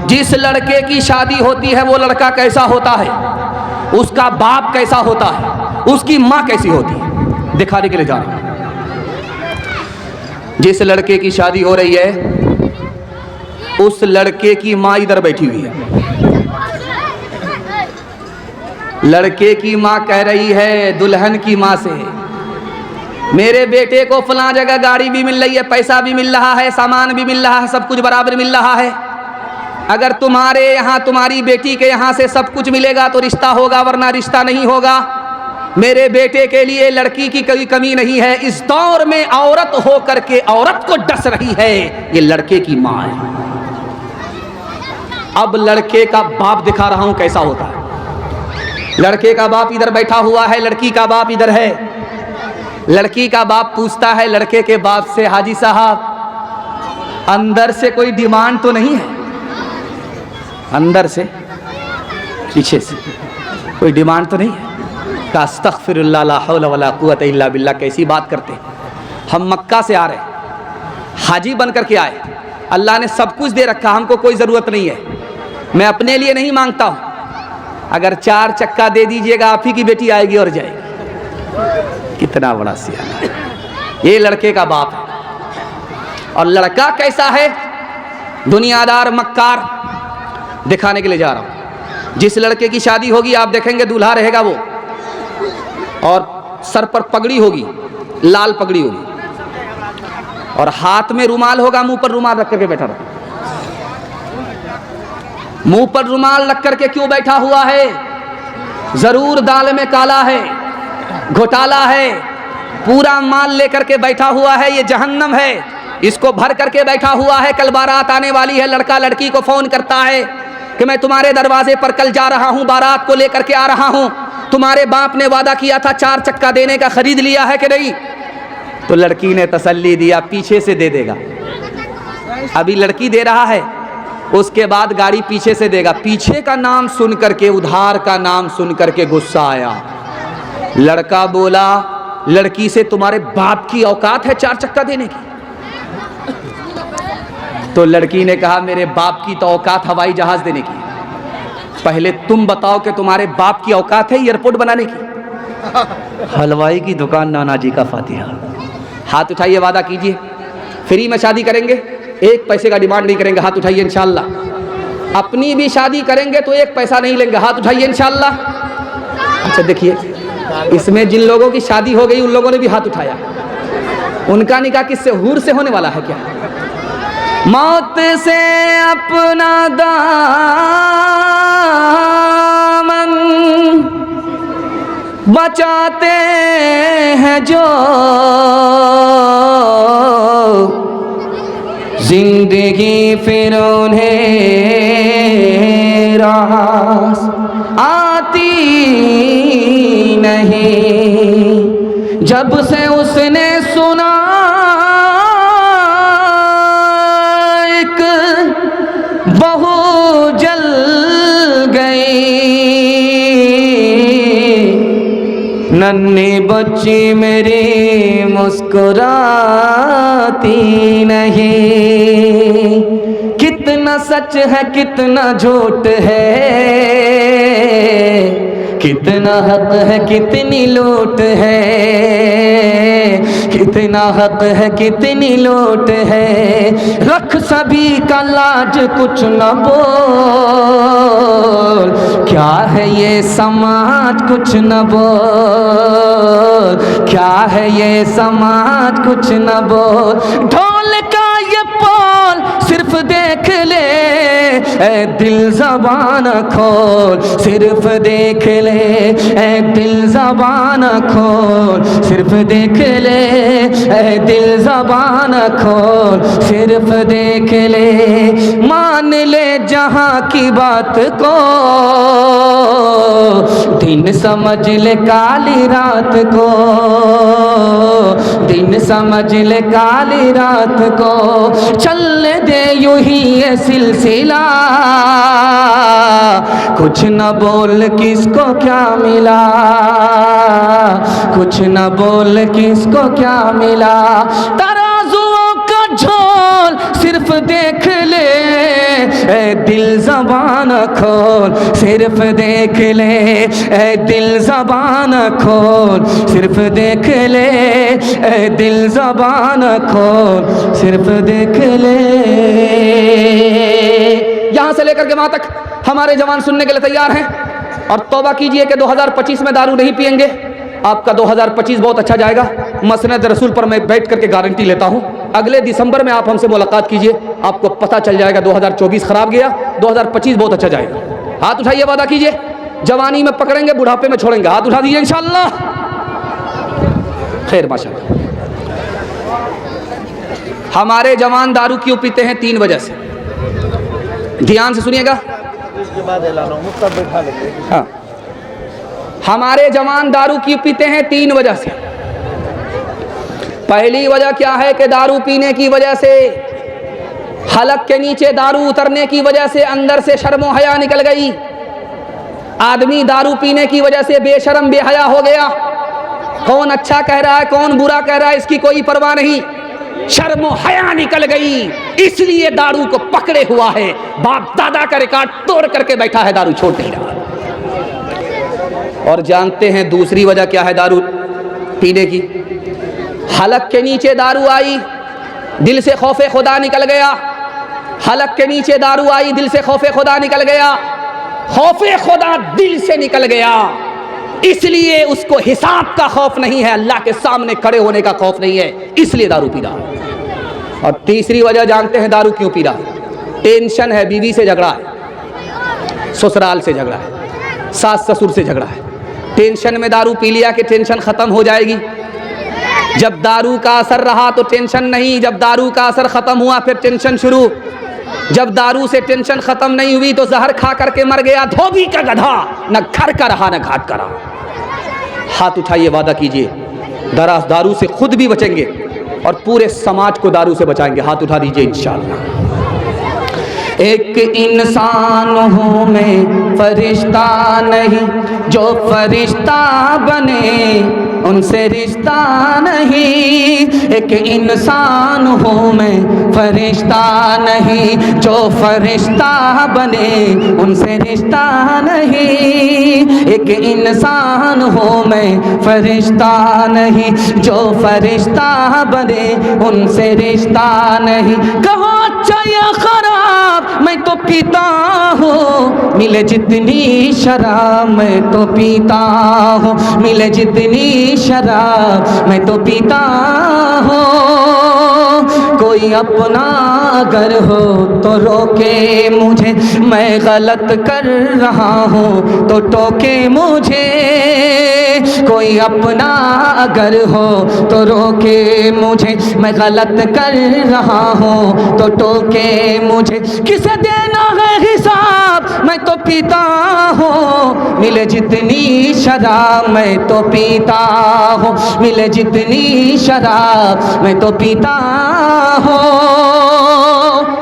जिस लड़के की शादी होती है वो लड़का कैसा होता है, उसका बाप कैसा होता है, उसकी माँ कैसी होती है, दिखाने के लिए जा रहा हूं। जिस लड़के की शादी हो रही है उस लड़के की माँ इधर बैठी हुई है। लड़के की माँ कह रही है दुल्हन की माँ से, मेरे बेटे को फलां जगह गाड़ी भी मिल रही है, पैसा भी मिल रहा है, सामान भी मिल रहा है, सब कुछ बराबर मिल रहा है। अगर तुम्हारे यहाँ तुम्हारी बेटी के यहाँ से सब कुछ मिलेगा तो रिश्ता होगा, वरना रिश्ता नहीं होगा। मेरे बेटे के लिए लड़की की कोई कमी नहीं है। इस दौर में औरत हो करके औरत को डस रही है, ये लड़के की माँ है। अब लड़के का बाप दिखा रहा हूं कैसा होता है। लड़के का बाप इधर बैठा हुआ है, लड़की का बाप इधर है। लड़की का बाप पूछता है लड़के के बाप से, हाजी साहब अंदर से कोई डिमांड तो नहीं है? अंदर से पीछे से कोई डिमांड तो नहीं है? का अस्तगफिरुल्लाह ला हौला वला कुव्वता इल्ला बिल्लाह। कैसी बात करते हैं। हम मक्का से आ रहे, हाजी बन करके आए, अल्लाह ने सब कुछ दे रखा, हमको कोई ज़रूरत नहीं है। मैं अपने लिए नहीं मांगता हूँ, अगर 4 चक्का दे दीजिएगा आप ही की बेटी आएगी और जाएगी। कितना बड़ा सियाना है। ये लड़के का बाप है। और लड़का कैसा है? दुनियादार मक्कार। दिखाने के लिए जा रहा हूँ। जिस लड़के की शादी होगी आप देखेंगे दूल्हा रहेगा वो, और सर पर पगड़ी होगी, लाल पगड़ी होगी, और हाथ में रुमाल होगा, मुंह पर रुमाल रख करके बैठा रहा। मुंह पर रुमाल रख करके क्यों बैठा हुआ है? जरूर दाल में काला है, घोटाला है, पूरा माल लेकर के बैठा हुआ है। ये जहन्नम है, इसको भर करके बैठा हुआ है। कल बारात आने वाली है, लड़का लड़की को फोन करता है कि मैं तुम्हारे दरवाजे पर कल जा रहा हूं, बारात को लेकर के आ रहा हूं, तुम्हारे बाप ने वादा किया था 4 चक्का देने का, खरीद लिया है कि नहीं? तो लड़की ने तसल्ली दिया, पीछे से दे देगा। अभी लड़की दे रहा है, उसके बाद गाड़ी पीछे से देगा। पीछे का नाम सुन करके, उधार का नाम सुन करके गुस्सा आया। लड़का बोला लड़की से, तुम्हारे बाप की औकात है 4 चक्का देने की? तो लड़की ने कहा मेरे बाप की तो औकात हवाई जहाज देने की। पहले तुम बताओ कि तुम्हारे बाप की औकात है एयरपोर्ट बनाने की? हलवाई की दुकान नाना जी का फातिहा। हाथ उठाइए, वादा कीजिए फ्री में शादी करेंगे, 1 पैसे का डिमांड नहीं करेंगे। हाथ उठाइए इंशाल्लाह। अपनी भी शादी करेंगे तो 1 पैसा नहीं लेंगे। हाथ उठाइए इंशाल्लाह। अच्छा देखिए, इसमें जिन लोगों की शादी हो गई उन लोगों ने भी हाथ उठाया। उनका निकाह किससे? हूर से होने वाला है क्या? मौत से अपना दामन बचाते हैं जो, जिंदगी फिर उन्हें रास आती नहीं। जब से उसने सुना एक बहू जल गई, नन्ही बच्ची मेरी मुस्कुराती नहीं। कितना सच है कितना झूठ है, कितना हक है कितनी लूट है, कितना हक है कितनी लूट है। रख सभी का लाज कुछ न बोल, क्या है ये समाज कुछ न बोल, क्या है ये समाज कुछ न बोल। ढोल का ये पोल सिर्फ देख ले ए दिल ज़बान खोल, सिर्फ देख ले ए दिल ज़बान खोल, सिर्फ देख ले ए दिल ज़बान खोल, सिर्फ देख ले। मान ले जहाँ की बात को, दिन समझ ले काली रात को, दिन समझ ले काली रात को। चलने दे यूं ही ये सिलसिला, कुछ न बोल किसको क्या मिला, कुछ न बोल किसको क्या मिला। तराजुओं का झोल सिर्फ देख ले, ए दिल ज़बान खोल, सिर्फ देख ले, ए दिल ज़बान खोल, सिर्फ देख ले, ए दिल ज़बान खोल, सिर्फ देख ले। यहाँ से लेकर के वहाँ तक हमारे जवान सुनने के लिए तैयार हैं। और तौबा कीजिए कि 2025 में दारू नहीं पिएंगे, आपका 2025 बहुत अच्छा जाएगा। मसनद रसूल पर मैं बैठ करके गारंटी लेता हूँ। अगले दिसंबर में आप हमसे मुलाकात कीजिए, आपको पता चल जाएगा 2024 खराब गया, 2025 बहुत अच्छा जाएगा। हाथ उठाइए, वादा कीजिए, जवानी में पकड़ेंगे, बुढ़ापे में छोड़ेंगे। हाथ उठा दीजिए इंशाअल्लाह। खैर माशाअल्लाह। हमारे जवान दारू क्यों पीते हैं? 3 वजह से। ध्यान से सुनिएगा। हाँ, हमारे जवान दारू क्यों पीते हैं? 3 वजह से। पहली वजह क्या है कि दारू पीने की वजह से हलक के नीचे दारू उतरने की वजह से अंदर से शर्म हया निकल गई। आदमी दारू पीने की वजह से बेशर्म बेहया हो गया। कौन अच्छा कह रहा है, कौन बुरा कह रहा है, इसकी कोई परवाह नहीं। शर्म हया निकल गई, इसलिए दारू को पकड़े हुआ है। बाप दादा का रिकॉर्ड तोड़ करके बैठा है, दारू छोड़ नहीं रहा। और जानते हैं दूसरी वजह क्या है दारू पीने की? हलक के नीचे दारू आई, दिल से खौफे खुदा निकल गया। हलक के नीचे दारू आई, दिल से खौफे खुदा निकल गया। खौफे खुदा दिल से निकल गया, इसलिए उसको हिसाब का खौफ नहीं है, अल्लाह के सामने खड़े होने का खौफ नहीं है, इसलिए दारू पी रहा है। और तीसरी वजह जानते हैं दारू क्यों पी रहा है? टेंशन है, बीवी से झगड़ा है, ससुराल से झगड़ा है, सास ससुर से झगड़ा है। टेंशन में दारू पी लिया कि टेंशन खत्म हो जाएगी। जब दारू का असर रहा तो टेंशन नहीं, जब दारू का असर खत्म हुआ फिर टेंशन शुरू। जब दारू से टेंशन खत्म नहीं हुई तो जहर खा करके मर गया धोबी का गधा, न घर का रहा न घाट का रहा। हाथ उठाइए, वादा कीजिए, दारू से खुद भी बचेंगे और पूरे समाज को दारू से बचाएंगे। हाथ उठा दीजिए इंशाअल्लाह। एक इंसान हूँ मैं फरिश्ता नहीं, जो फरिश्ता बने उनसे रिश्ता नहीं। एक इंसान हूँ मैं फरिश्ता नहीं, जो फरिश्ता बने उनसे रिश्ता नहीं। एक इंसान हूँ मैं फरिश्ता नहीं, जो फरिश्ता बने उनसे रिश्ता नहीं। कहो अच्छा या खराब मैं तो पीता हूँ, मिले जितनी शराब मैं तो पीता हूँ, मिले जितनी शराब मैं तो पीता हूँ। कोई अपना अगर हो तो रोके मुझे, मैं गलत कर रहा हूँ तो टोके मुझे। कोई अपना अगर हो तो रोके मुझे, मैं गलत कर रहा हूँ तो टोके मुझे। किसे देना है हिसाब मैं तो पीता हूँ, मिले जितनी शराब मैं तो पीता हूँ, मिले जितनी शराब मैं तो पीता हूँ।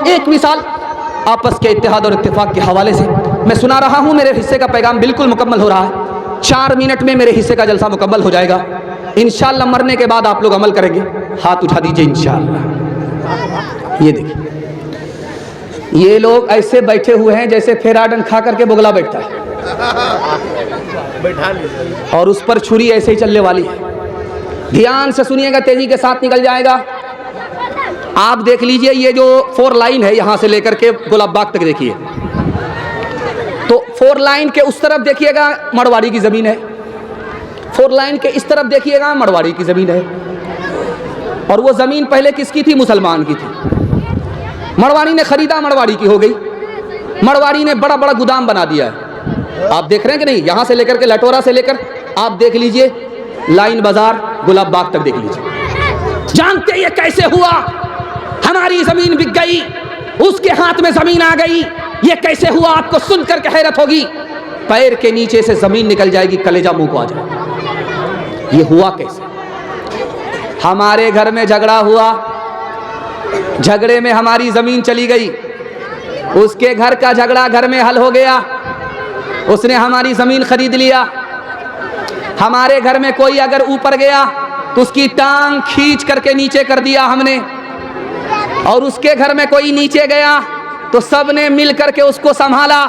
एक मिसाल आपस के इत्तेहाद और इत्तेफाक के हवाले से मैं सुना रहा हूँ। मेरे हिस्से का पैगाम बिल्कुल मुकम्मल हो रहा है। 4 मिनट में मेरे हिस्से का जलसा मुकम्मल हो जाएगा इंशाअल्लाह। मरने के बाद आप लोग अमल करेंगे। हाथ उठा दीजिए इंशाअल्लाह। ये देखिए, ये लोग ऐसे बैठे हुए हैं जैसे फेराडन खा करके बुगला बैठता है, और उस पर छुरी ऐसे ही चलने वाली है। ध्यान से सुनिएगा, तेजी के साथ निकल जाएगा। आप देख लीजिए, ये जो 4 लाइन है यहाँ से लेकर के गुलाब बाग तक देखिए, तो 4 लाइन के उस तरफ देखिएगा मड़वाड़ी की ज़मीन है, 4 लाइन के इस तरफ देखिएगा मड़वाड़ी की ज़मीन है। और वो ज़मीन पहले किसकी थी? मुसलमान की थी। मड़वाड़ी ने ख़रीदा, मड़वाड़ी की हो गई। मड़वाड़ी ने बड़ा बड़ा गोदाम बना दिया है। आप देख रहे हैं कि नहीं? यहाँ से लेकर के लटोरा से लेकर आप देख लीजिए लाइन बाज़ार गुलाब बाग तक देख लीजिए। जानते ये कैसे हुआ? हमारी ज़मीन बिक गई, उसके हाथ में ज़मीन आ गई। ये कैसे हुआ? आपको सुनकर के हैरत होगी। पैर के नीचे से ज़मीन निकल जाएगी, कलेजा मुंह को आ जाएगा। ये हुआ कैसे? हमारे घर में झगड़ा हुआ, झगड़े में हमारी ज़मीन चली गई, उसके घर का झगड़ा घर में हल हो गया, उसने हमारी ज़मीन खरीद लिया। हमारे घर में कोई अगर ऊपर गया तो उसकी टांग खींच करके नीचे कर दिया हमने, और उसके घर में कोई नीचे गया तो सब ने मिल करके उसको संभाला,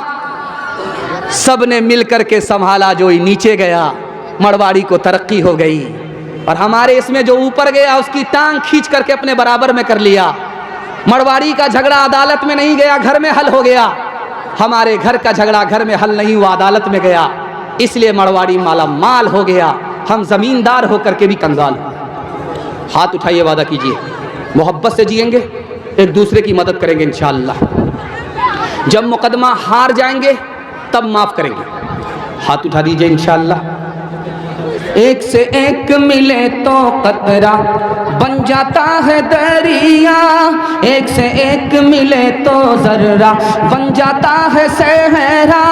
सब ने मिल करके संभाला। जो ही नीचे गया मड़वाड़ी को तरक्की हो गई, और हमारे इसमें जो ऊपर गया उसकी टांग खींच करके अपने बराबर में कर लिया। मड़वाड़ी का झगड़ा अदालत में नहीं गया, घर में हल हो गया। हमारे घर का झगड़ा घर में हल नहीं हुआ, अदालत में गया, इसलिए मड़वाड़ी माला माल हो गया। हम जमींदार होकर के भी कंगाल। हाथ उठाइए, वादा कीजिए मोहब्बत से जिएंगे, एक दूसरे की मदद करेंगे इंशाअल्लाह। जब मुकदमा हार जाएंगे तब माफ करेंगे। हाथ उठा दीजिए इंशाअल्लाह। एक से एक मिले तो कतरा बन जाता है दरिया, एक से एक मिले तो जर्रा बन जाता है सहरा,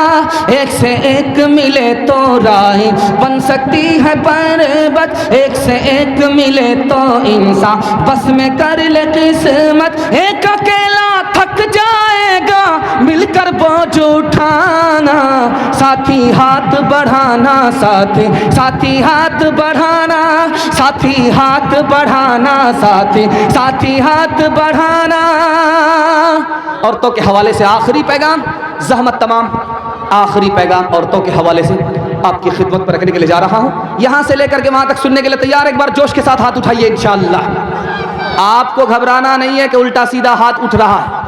एक से एक मिले तो राह बन सकती है पर्वत, एक से एक मिले तो इंसान बस में कर ले किस्मत। एक अकेला थक जाएगा मिलकर बोझ उठाना, साथी हाथ बढ़ाना, साथी साथी हाथ बढ़ाना, साथी हाथ बढ़ाना, साथी साथी हाथ बढ़ाना। औरतों के हवाले से आखिरी पैगाम, ज़हमत तमाम, आखिरी पैगाम औरतों के हवाले से आपकी खिदमत पर रखने के लिए जा रहा हूँ। यहाँ से लेकर के वहाँ तक सुनने के लिए तैयार? एक बार जोश के साथ हाथ उठाइए इंशाअल्लाह। आपको घबराना नहीं है कि उल्टा सीधा हाथ उठ रहा है।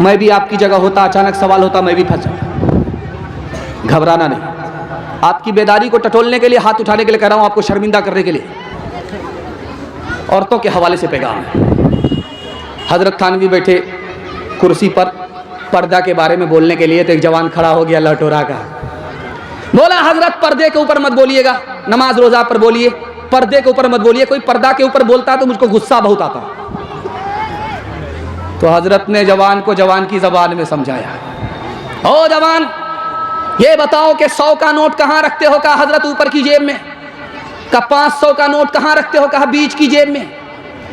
मैं भी आपकी जगह होता, अचानक सवाल होता, मैं भी फंस जाता। घबराना नहीं। आपकी बेदारी को टटोलने के लिए, हाथ उठाने के लिए कह रहा हूँ, आपको शर्मिंदा करने के लिए। औरतों के हवाले से पैगाम है। हजरत थानवी बैठे कुर्सी पर पर्दा के बारे में बोलने के लिए, तो एक जवान खड़ा हो गया लटोरा का, बोला हजरत पर्दे के ऊपर मत बोलिएगा, नमाज रोजा पर बोलिए, पर्दे के ऊपर मत बोलिए। कोई पर्दा के ऊपर बोलता तो मुझको गुस्सा बहुत आता। तो हजरत ने जवान को जवान की जबान में समझाया, ओ जवान, ये बताओ कि 100 का नोट कहाँ रखते हो? कहा हजरत ऊपर की जेब में। का 500 का नोट कहाँ रखते हो? कहा बीच की जेब में।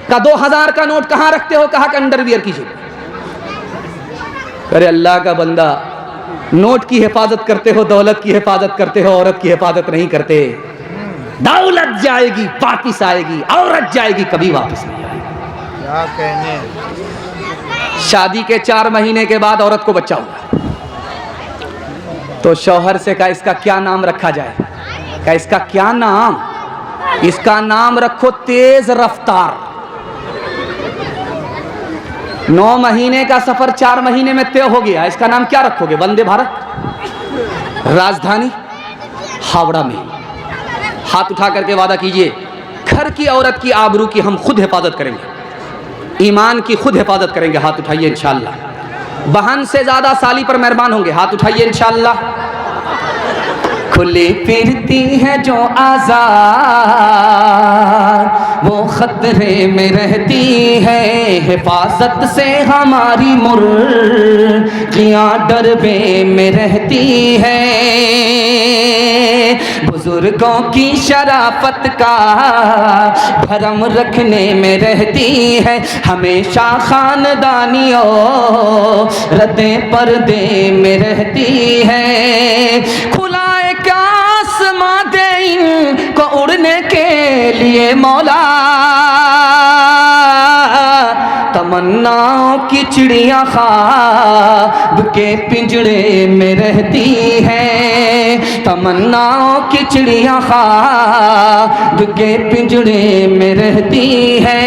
का 2000 का नोट कहाँ रखते हो? कहा अंडरवियर की जेब में। अरे अल्लाह का बंदा, नोट की हिफाजत करते हो, दौलत की हिफाजत करते हो, औरत की हिफाजत नहीं करते। दौलत जाएगी वापिस आएगी, औरत जाएगी कभी वापिस नहीं आएगी। क्या कहने। शादी के 4 महीने के बाद औरत को बच्चा हुआ तो शौहर से कहा इसका क्या नाम रखा जाए? कहा इसका क्या नाम? इसका नाम रखो तेज रफ्तार। 9 महीने का सफर 4 महीने में तय हो गया। इसका नाम क्या रखोगे? वंदे भारत। राजधानी हावड़ा में। हाथ उठा करके वादा कीजिए, घर की औरत की आबरू की हम खुद हिफाजत करेंगे, ईमान की खुद हिफाजत करेंगे। हाथ उठाइए इंशाअल्लाह। बहन से ज्यादा साली पर मेहरबान होंगे। हाथ उठाइए इंशाअल्लाह। खुली फिरती है जो आज़ाद वो खतरे में रहती है, हिफाजत से हमारी मुर्गियां डरबे में रहती है। बुजुर्गों की शराफत का भरम रखने में रहती है, हमेशा खानदानियों रद्दे पर्दे में रहती है। खुला आसमां दे इनको उड़ने के लिए मौला, तमन्नाओं की चिड़िया ख्वाब के पिंजड़े में रहती है, तमन्नाओं की चिड़िया ख्वाब के पिंजड़े में रहती है।